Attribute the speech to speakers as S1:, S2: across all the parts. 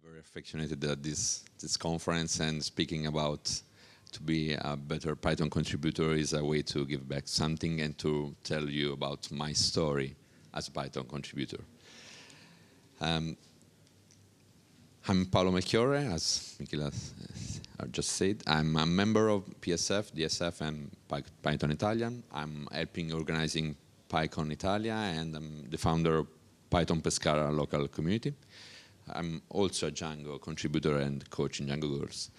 S1: very affectionate at this conference, and speaking about to be a better Python contributor is a way to give back something and to tell you about my story as a Python contributor. I'm Paolo Melchiorre, as Michela just said. I'm a member of PSF, DSF, and PyCon Italia. I'm helping organizing PyCon Italia, and I'm the founder of Python Pescara local community. I'm also a Django contributor and coach in Django Girls.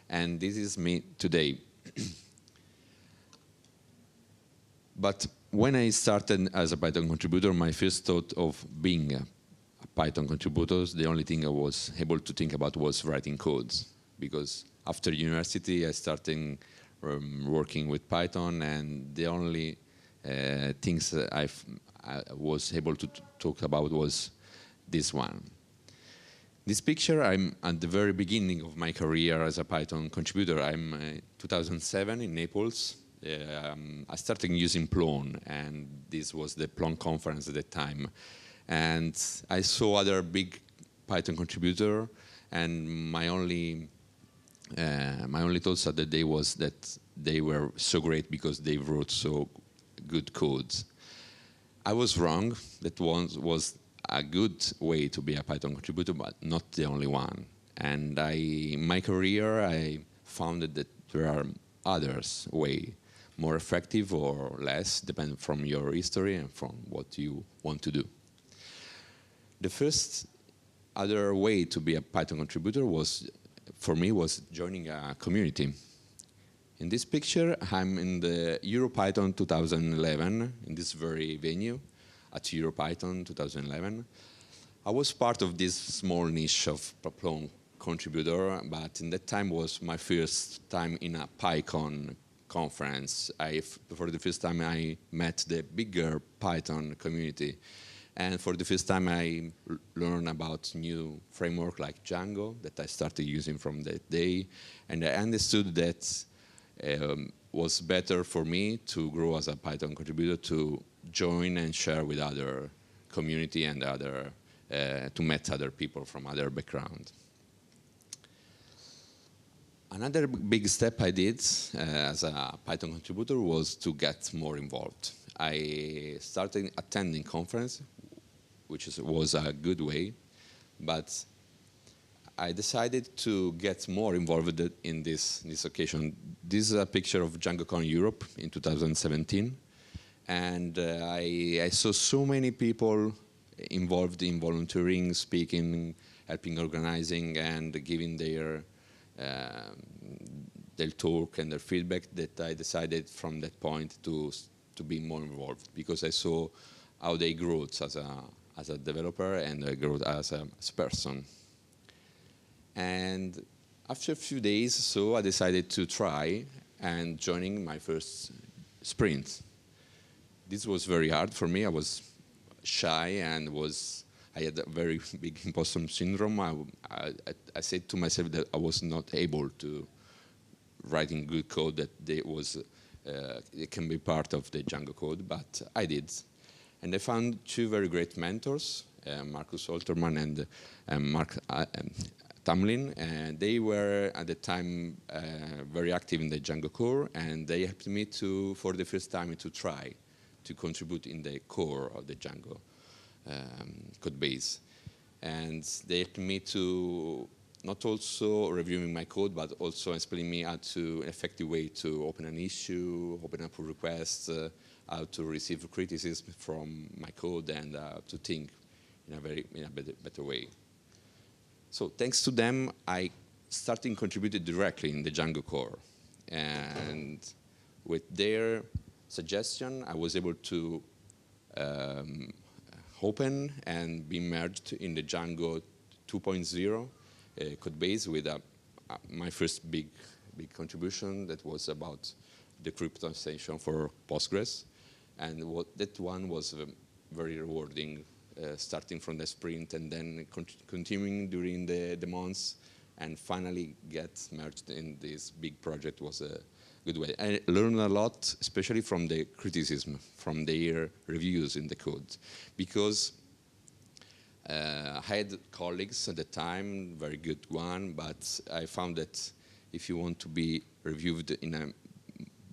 S1: And this is me today. But when I started as a Python contributor, my first thought of being a Python contributor, the only thing I was able to think about was writing codes. Because after university, I started working with Python, and the only things I was able to talk about was this one. This picture, I'm at the very beginning of my career as a Python contributor. I'm 2007 in Naples. I started using Plone, and this was the Plone conference at the time. And I saw other big Python contributor, and my only thoughts at the day was that they were so great because they wrote so good codes. I was wrong. That was a good way to be a Python contributor, but not the only one. And in my career, I found that there are others way more effective or less, depending from your history and from what you want to do. The first other way to be a Python contributor for me, was joining a community. In this picture, I'm in the EuroPython 2011, in this very venue, at EuroPython 2011. I was part of this small niche of Plone contributor, but in that time was my first time in a PyCon conference. For the first time, I met the bigger Python community. And for the first time, I learned about new framework like Django that I started using from that day. And I understood that was better for me to grow as a Python contributor, to join and share with other community and to meet other people from other backgrounds. Another big step I did as a Python contributor was to get more involved. I started attending conference, which was a good way, but I decided to get more involved in this occasion. This is a picture of DjangoCon Europe in 2017, and I saw so many people involved in volunteering, speaking, helping organizing, and giving their talk and their feedback that I decided from that point to be more involved, because I saw how they grew as a developer and I grew as a person. And after a few days, so I decided to try and joining my first sprint. This was very hard for me. I was shy and I had a very big imposter syndrome. I said to myself that I was not able to writing good code, that it can be part of the Django code, but I did. And I found two very great mentors, Marcus Olterman and Mark Tamlin, and they were at the time very active in the Django core, and they helped me for the first time, to try to contribute in the core of the Django code base. And they helped me to not also reviewing my code, but also explaining me how to effective way to open an issue, open up a request, how to receive criticism from my code, and to think in a better way. So thanks to them, I started contributing directly in the Django core. And with their suggestion, I was able to open and be merged in the Django 2.0 code base with my first big contribution that was about the cryptization for Postgres. And that one was very rewarding, starting from the sprint and then continuing during the months, and finally get merged in this big project was a good way. I learned a lot, especially from the criticism, from their reviews in the code, because I had colleagues at the time, very good one, but I found that if you want to be reviewed in a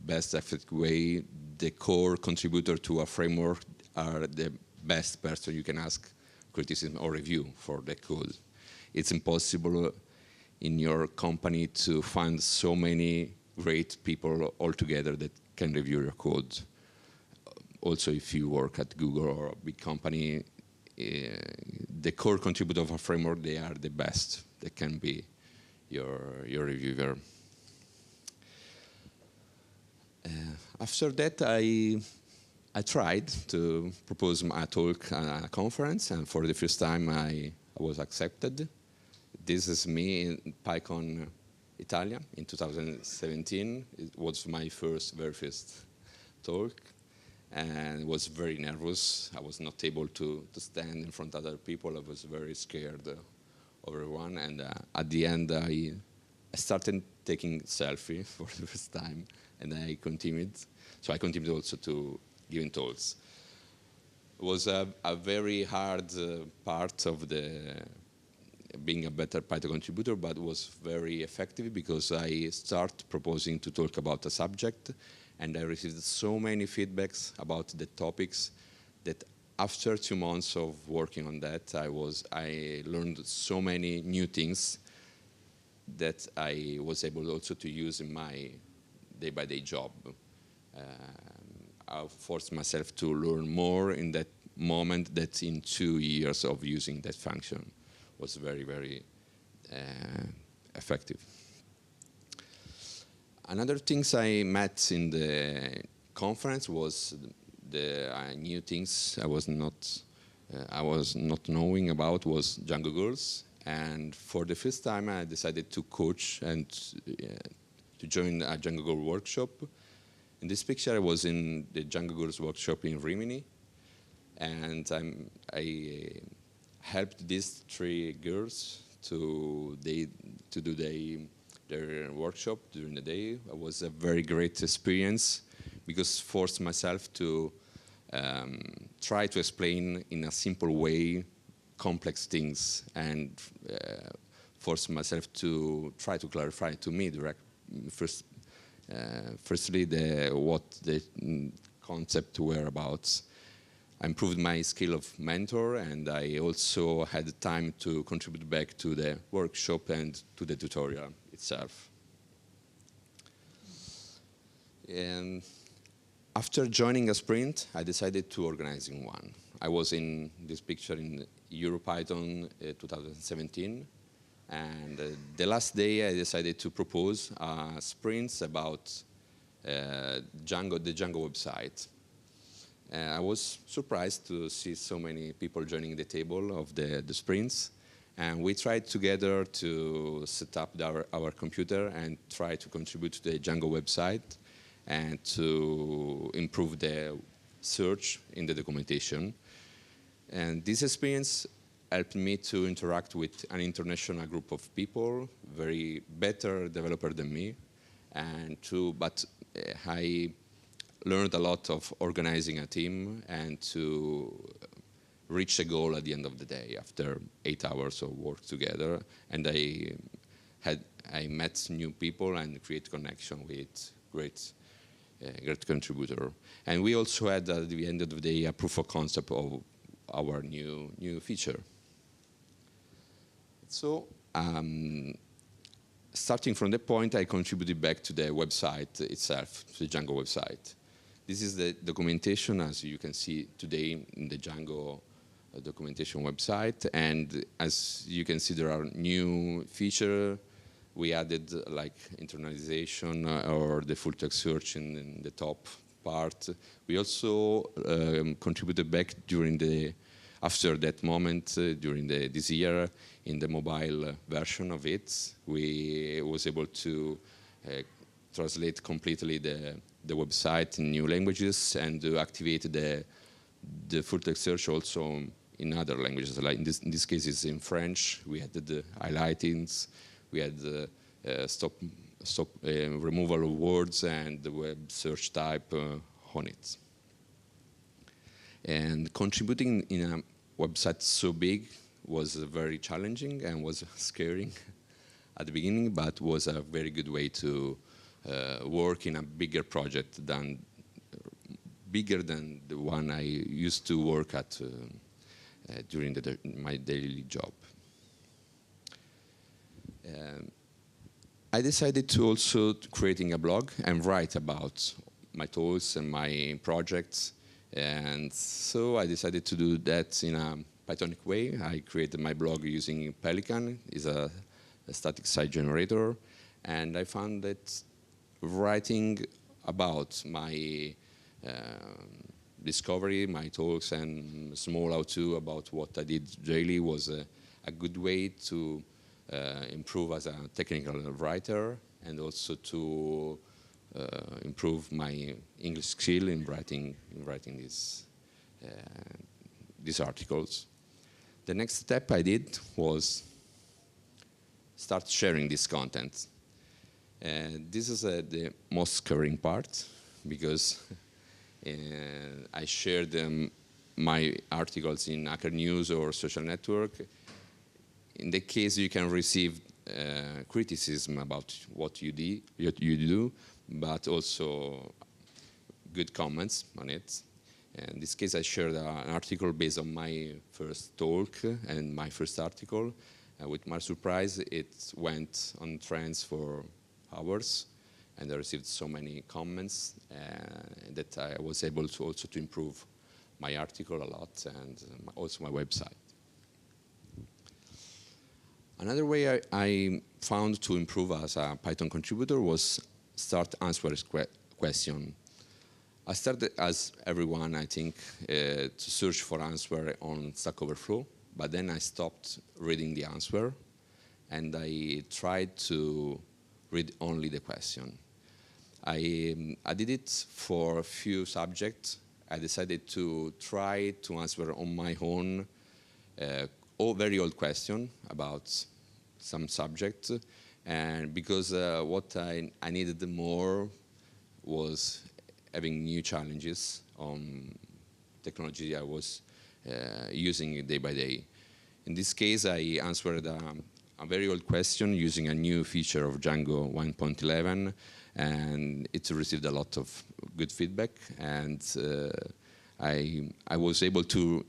S1: best effective way, the core contributor to a framework are the best person you can ask criticism or review for the code. It's impossible in your company to find so many great people all together that can review your code. Also, if you work at Google or a big company, the core contributor of a framework, they are the best. They can be your reviewer. After that, I tried to propose a talk at a conference, and for the first time, I was accepted. This is me in PyCon Italia in 2017. It was my very first talk, and was very nervous. I was not able to stand in front of other people. I was very scared of everyone, and at the end, I started taking selfie for the first time, and I continued. So I continued also to giving talks. It was a very hard part of the being a better Python contributor, but was very effective because I started proposing to talk about a subject, and I received so many feedbacks about the topics that after 2 months of working on that, I learned so many new things that I was able also to use in my day-by-day job. I forced myself to learn more in that moment that in 2 years of using that function was very, very effective. Another things I met in the conference was the new things I was not knowing about was Django Girls, and for the first time I decided to coach and to join a Django Girl workshop. In this picture, I was in the Django Girls workshop in Rimini, and I helped these 3 girls to do their workshop during the day. It was a very great experience because forced myself to try to explain in a simple way complex things and forced myself to try to clarify to me firstly what the concept were about. I improved my skill of mentor, and I also had time to contribute back to the workshop and to the tutorial itself. And after joining a sprint, I decided to organize one. I was in this picture in EuroPython 2017, and the last day I decided to propose sprints about the Django website. I was surprised to see so many people joining the table of the sprints, and we tried together to set up our computer and try to contribute to the Django website and to improve the search in the documentation. And this experience helped me to interact with an international group of people, very better developer than me, but I learned a lot of organizing a team and to reach a goal at the end of the day after 8 hours of work together. And I met new people and create connection with great contributor. And we also had at the end of the day a proof of concept of our new feature. So starting from the point, I contributed back to the website itself, to the Django website. This is the documentation, as you can see today in the Django documentation website. And as you can see, there are new features. We added like internalization or the full text search in the top part. We also contributed back after that moment, during this year, in the mobile version of it. We was able to translate completely the website in new languages and to activate the full text search also in other languages. Like in this case, it's in French. We had the highlightings, we had the removal of words and the web search type on it. And contributing in a website so big was very challenging and was scary at the beginning, but was a very good way to work in a bigger project bigger than the one I used to work at during my daily job. I decided to also creating a blog and write about my tools and my projects. And so I decided to do that in a Pythonic way. I created my blog using Pelican, is a static site generator. And I found that writing about my discovery, my talks, and small how-to about what I did daily was a good way to improve as a technical writer, and also to improve my English skill in writing these articles. The next step I did was start sharing this content. This is the most scary part, because I shared my articles in Hacker News or social network. In that case, you can receive criticism about what you do, but also good comments on it. In this case, I shared an article based on my first talk and my first article. With my surprise, it went on trends for hours, and I received so many comments that I was able to also to improve my article a lot, and also my website. Another way I found to improve as a Python contributor was start answering questions. I started, as everyone, I think, to search for answer on Stack Overflow, but then I stopped reading the answer, and I tried to read only the question. I did it for a few subjects. I decided to try to answer on my own very old question about some subject, and because what I needed more was having new challenges on technology I was using day by day. In this case, I answered a very old question using a new feature of Django 1.11, and it received a lot of good feedback, and I was able to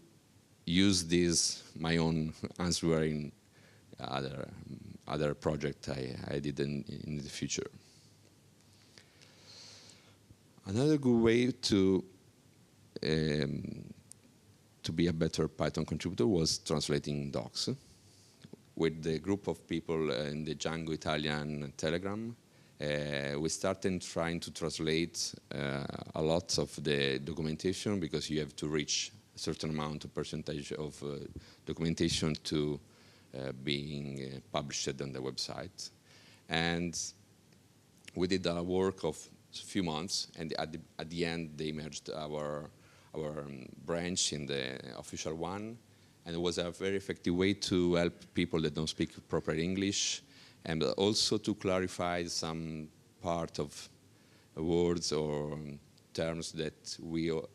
S1: use this, my own answer, in other project I did in the future. Another good way to be a better Python contributor was translating docs. With the group of people in the Django Italian Telegram, we started trying to translate a lot of the documentation, because you have to reach a certain amount of percentage of documentation to being published on the website. And we did a work of a few months, and at the end they merged our branch in the official one, and it was a very effective way to help people that don't speak proper English, and also to clarify some part of words or terms that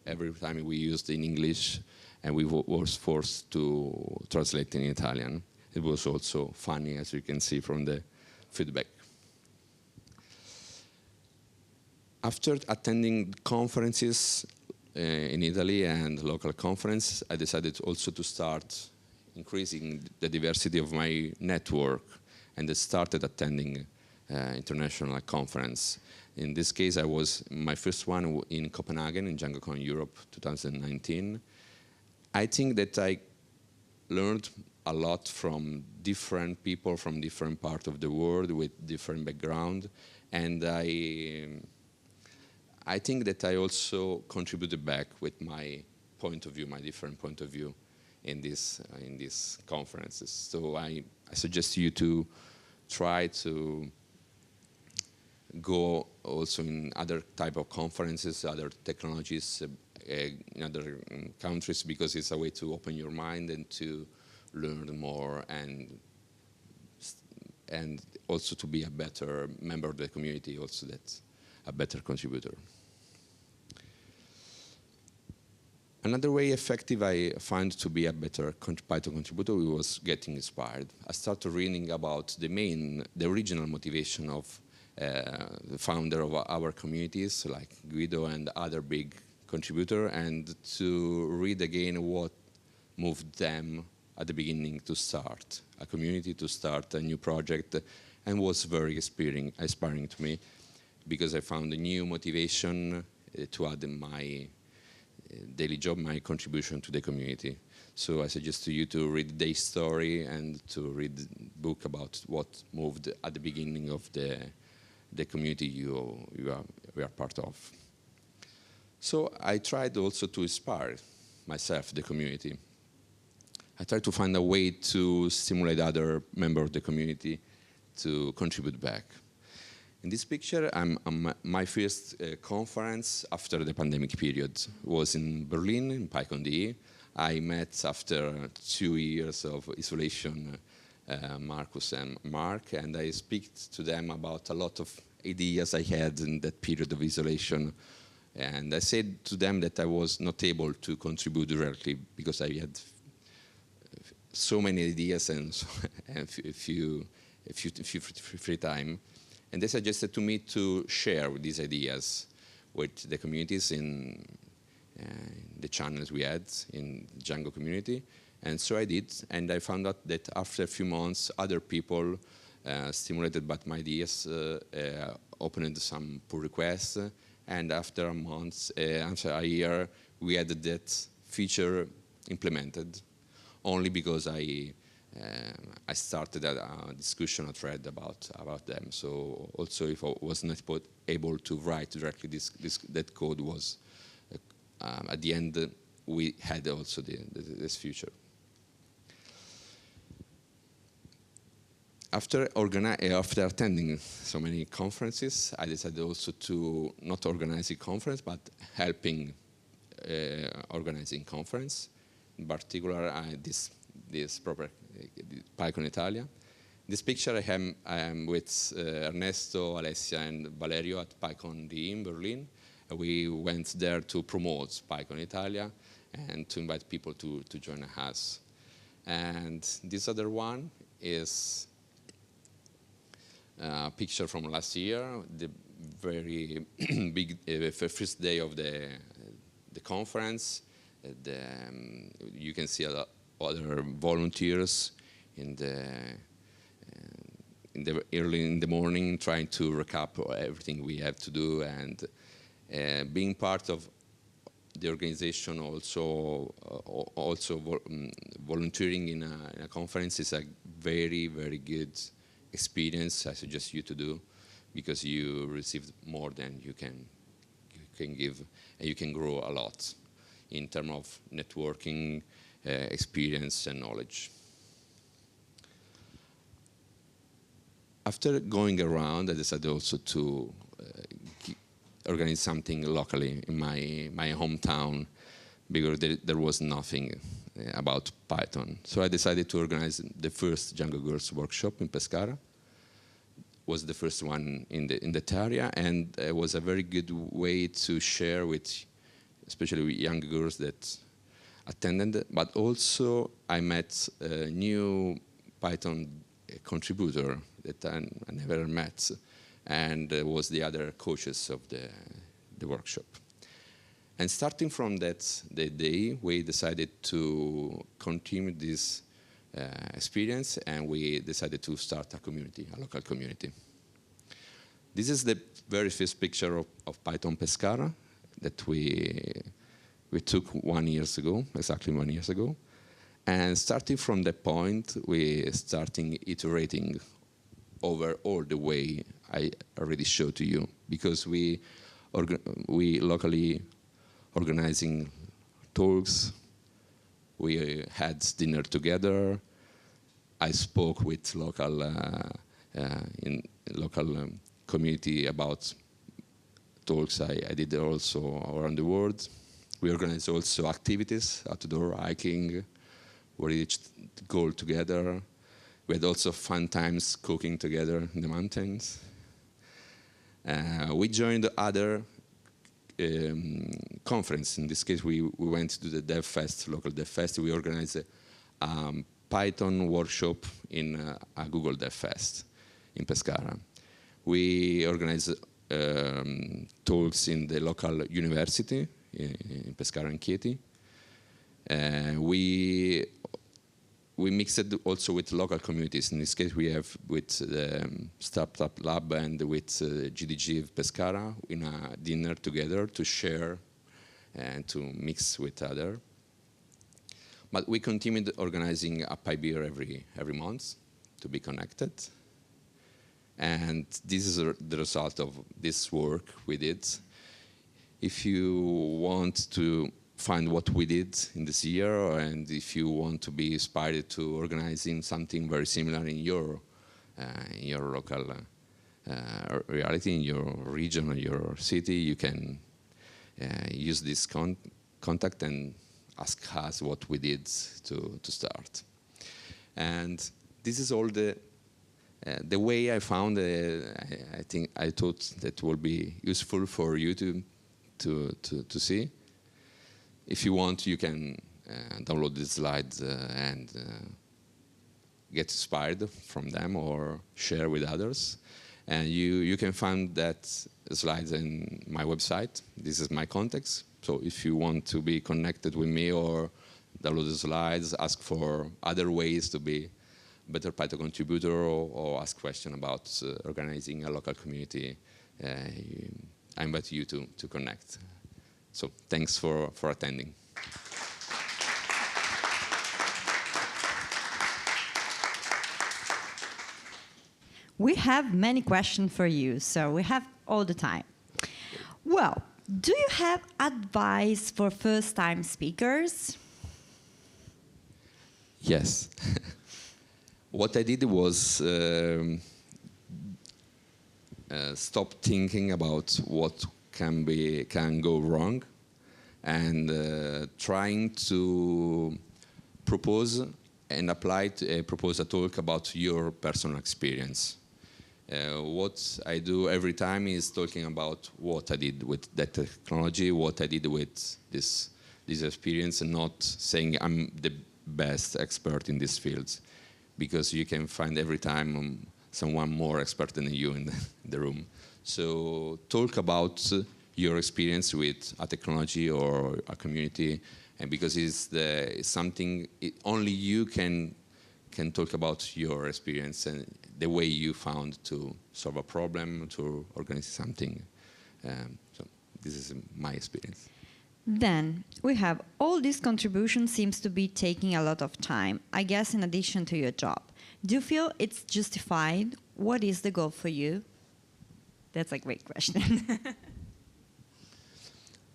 S1: every time we used in English and we was forced to translate in Italian. It was also funny, as you can see from the feedback. After attending conferences in Italy and local conference, I decided also to start increasing the diversity of my network, and I started attending international conference. In this case, I was my first one in Copenhagen in DjangoCon Europe 2019. I think that I learned a lot from different people from different parts of the world with different background, and I think that I also contributed back with my point of view, my different point of view in these conferences. So I suggest you to try to go also in other type of conferences, other technologies in other countries, because it's a way to open your mind and to learn more, and also to be a better member of the community, also that's a better contributor. Another way effective I found to be a better Python contributor was getting inspired. I started reading about the original motivation of the founder of our communities, like Guido and other big contributor, and to read again what moved them at the beginning to start a community, to start a new project, and was very inspiring to me, because I found a new motivation to add in my daily job, my contribution to the community. So I suggest to you to read their story and to read book about what moved at the beginning of the community you are part of. So I tried also to inspire myself, the community. I tried to find a way to stimulate other members of the community to contribute back. In this picture, my first conference after the pandemic period was in Berlin, in PyCon Italia. I met after 2 years of isolation Marcus and Mark, and I speak to them about a lot of ideas I had in that period of isolation. And I said to them that I was not able to contribute directly because I had so many ideas and a few free time. And they suggested to me to share these ideas with the communities in the channels we had in the Django community. And so I did, and I found out that after a few months, other people, stimulated by my ideas, opened some pull requests, and after a month, after a year, we had that feature implemented, only because I started a discussion, a thread about them. So also, if I was not able to write directly that code was, at the end, we had also this feature. After attending so many conferences, I decided also to not organize a conference, but helping organizing conference. In particular, this proper PyCon Italia. This picture I am with Ernesto, Alessia, and Valerio at PyCon in Berlin. We went there to promote PyCon Italia and to invite people to join us. And this other one is a picture from last year, the very big first day of the conference. You can see other volunteers in the early in the morning trying to recap everything we have to do, and being part of the organization, also volunteering in a conference is a very, very good experience. I suggest you to do, because you receive more than you can give, and you can grow a lot in terms of networking, experience, and knowledge. After going around, I decided also to organize something locally in my hometown, because there was nothing about Python. So I decided to organize the first Django Girls workshop in Pescara. Was the first one in that area, and it was a very good way to share with, especially with young girls that attended. But also I met a new Python contributor that I never met, and was the other coaches of the workshop. And starting from the day, we decided to continue this experience, and we decided to start a community, a local community. This is the very first picture of Python Pescara that we took 1 year ago, exactly 1 year ago. And starting from that point, we starting iterating over all the way I already showed to you, because we locally organizing talks, we had dinner together. I spoke with local community about talks I did also around the world. We organized also activities, outdoor hiking, we reached the goal together. We had also fun times cooking together in the mountains. We joined other conference. In this case, we went to the Dev Fest, local Dev Fest. We organized a Python workshop in a Google Dev Fest in Pescara. We organized talks in the local university in Pescara and Chieti. We mixed it also with local communities. In this case, we have with the Startup Lab and with GDG of Pescara in a dinner together to share and to mix with other. But we continued organizing a Pi Beer every month to be connected. And this is the result of this work we did. If you want to find what we did in this year, and if you want to be inspired to organizing something very similar in your local reality, in your region or your city, you can use this contact and ask us what we did to start. And this is all the way I found. I thought that would be useful for you to see. If you want, you can download the slides and get inspired from them or share with others. And you can find that slides in my website. This is my context. So if you want to be connected with me or download the slides, ask for other ways to be a better Python contributor or ask questions about organizing a local community, I invite you to connect. So thanks for attending.
S2: We have many questions for you, so we have all the time. Well, do you have advice for first-time speakers?
S1: Yes. What I did was stop thinking about what can go wrong, and trying to propose and propose a talk about your personal experience. What I do every time is talking about what I did with that technology, what I did with this experience, and not saying I'm the best expert in this field, because you can find every time someone more expert than you in the room. So talk about your experience with a technology or a community, and because it's something only you can talk about your experience and the way you found to solve a problem, to organize something. So this is my experience.
S2: Then we have all this contribution seems to be taking a lot of time, I guess, in addition to your job. Do you feel it's justified? What is the goal for you? That's a great question.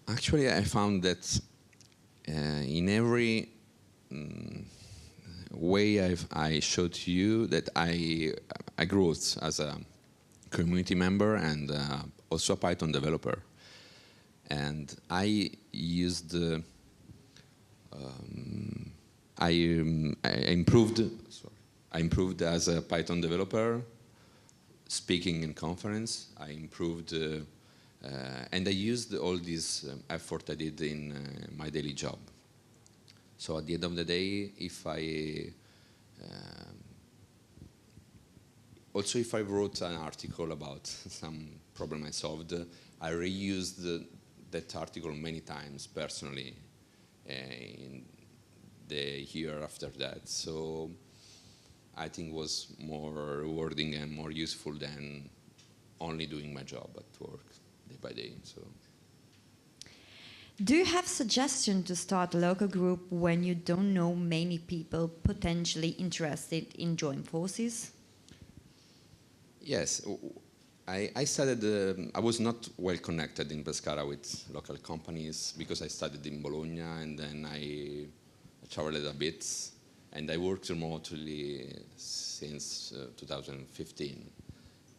S1: Actually, I found that in every way I showed to you that I grew as a community member and also a Python developer. And I used, I improved as a Python developer, speaking in conference. I improved, and I used all this effort I did in my daily job. So at the end of the day, if I wrote an article about some problem I solved, I reused that article many times personally in the year after that. So I think it was more rewarding and more useful than only doing my job at work day by day. So.
S2: Do you have suggestions to start a local group when you don't know many people potentially interested in joining forces?
S1: Yes. I studied, I was not well connected in Pescara with local companies because I studied in Bologna and then I traveled a bit and I worked remotely since 2015.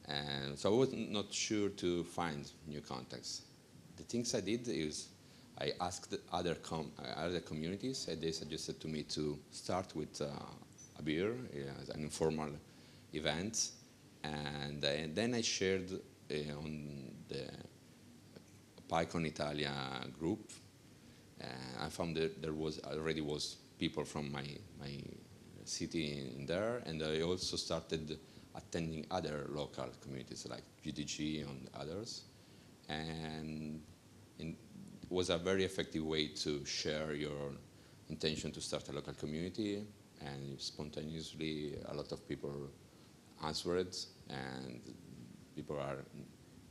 S1: And so I was not sure to find new contacts. The things I did is I asked other communities and they suggested to me to start with a beer, an informal event. And then I shared on the PyCon Italia group. I found that there was already people from my city in there, and I also started attending other local communities like GDG and others, and it was a very effective way to share your intention to start a local community, and spontaneously a lot of people answered, and people are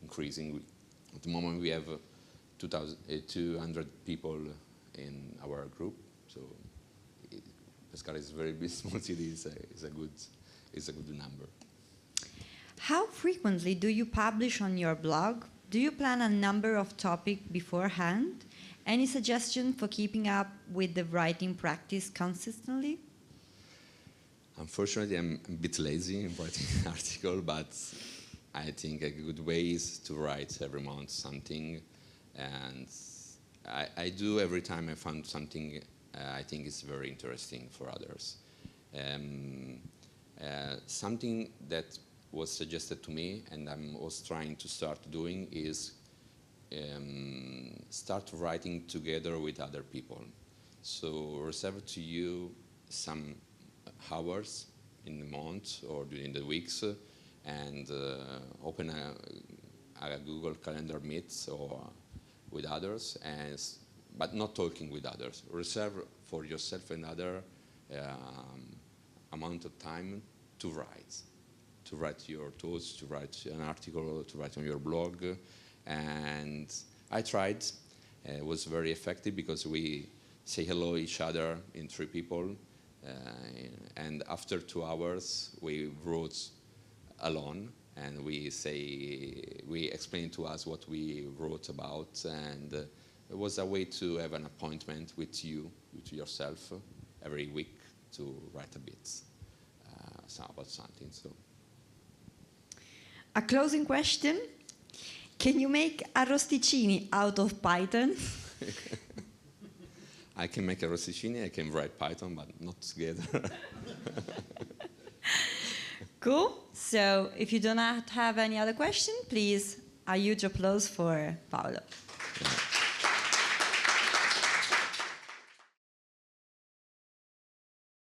S1: increasing. At the moment we have 200 people in our group, so Pescara is a very small city. It's a good number.
S2: How frequently do you publish on your blog? Do you plan a number of topics beforehand? Any suggestion for keeping up with the writing practice consistently?
S1: Unfortunately, I'm a bit lazy in writing an article, but I think a good way is to write every month something, and I do every time I find something I think is very interesting for others. Something that was suggested to me, and I was trying to start doing, is start writing together with other people. So reserve to you some hours in the month or during the weeks, and open a Google Calendar Meet or with others, but not talking with others. Reserve for yourself another amount of time to write your thoughts, to write an article, to write on your blog. And I tried. It was very effective because we say hello each other in 3 people, and after 2 hours we wrote alone, and we explained to us what we wrote about, and it was a way to have an appointment with yourself every week to write a bit about something. So,
S2: a closing question: can you make arrosticini out of Python?
S1: I can make arrosticini, I can write Python, but not together.
S2: Cool. So if you do not have any other question, please, a huge applause for Paolo.
S1: Yeah.